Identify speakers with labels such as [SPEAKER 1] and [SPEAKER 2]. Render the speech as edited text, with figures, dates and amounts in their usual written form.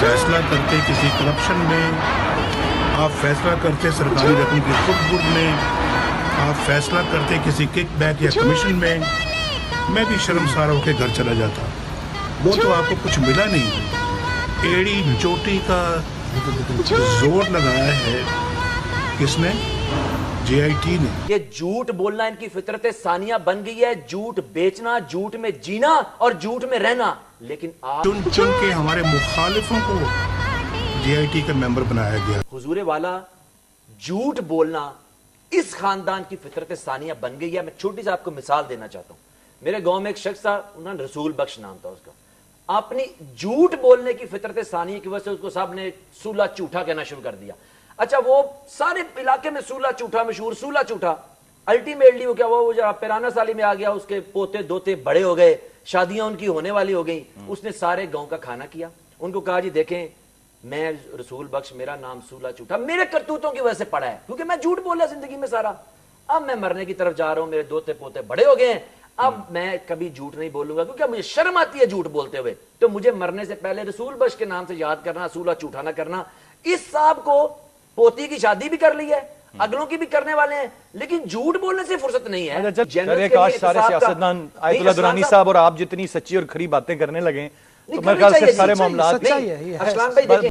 [SPEAKER 1] फैसला करते किसी करप्शन में, आप फैसला करते सरकारी रकम की खुदबुर्द में, आप फैसला करते किसी किकबैक या कमीशन में, मैं भी शर्मसार होकर घर चला जाता। वो तो आपको कुछ मिला नहीं। एड़ी चोटी का जोर लगाया है किसने? JIT ने।
[SPEAKER 2] ये झूठ बोलना इनकी फितरत सानिया बन गई है। झूठ बेचना, झूठ में जीना और झूठ में रहना। लेकिन आप
[SPEAKER 1] चुन चुन के हमारे मुखालिफों को JIT का मेंबर बनाया गया।
[SPEAKER 2] हुजूरे वाला झूठ बोलना इस खानदान की फितरत सानिया बन गई है। मैं छोटी सी आपको मिसाल देना चाहता हूं। मेरे गांव में एक शख्स था, उन्होंने रसूल बख्श नाम था उसका। अपनी झूठ बोलने की फितरत सानिया की वजह से उसको साहब ने सूला झूठा कहना शुरू कर दिया। अच्छा, वो सारे इलाके में सूला झूठा मशहूर, सूला झूठा। अल्टीमेटली वो क्या हुआ, वो जब पिराना साली में आ गया, उसके पोते दोते बड़े हो गए, शादियां उनकी होने वाली हो गई। उसने सारे गांव का खाना किया। उनको कहा जी देखें, मैं रसूल बख्श, मेरा नाम सूला झूठा मेरे करतूतों की वजह से पड़ा है, क्योंकि मैं झूठ बोला जिंदगी में सारा। अब मैं मरने की तरफ जा रहा हूं, मेरे दोते पोते बड़े हो गए हैं, अब मैं कभी झूठ नहीं बोलूंगा, क्योंकि मुझे शर्म आती है झूठ बोलते हुए। तो मुझे मरने से पहले रसूल बख्श के नाम से याद करना, सूला झूठा ना करना। इस साहब को पोती की शादी भी कर ली है, अगलों की भी करने वाले हैं, लेकिन झूठ बोलने से फुर्सत नहीं है।
[SPEAKER 3] काश सारे सियासतदान आयतुल्लाह दुरानी साहब और आप जितनी सच्ची और खरी बातें करने लगे तो मेरे ख्याल से सारे मामला
[SPEAKER 2] असलान भाई देखें,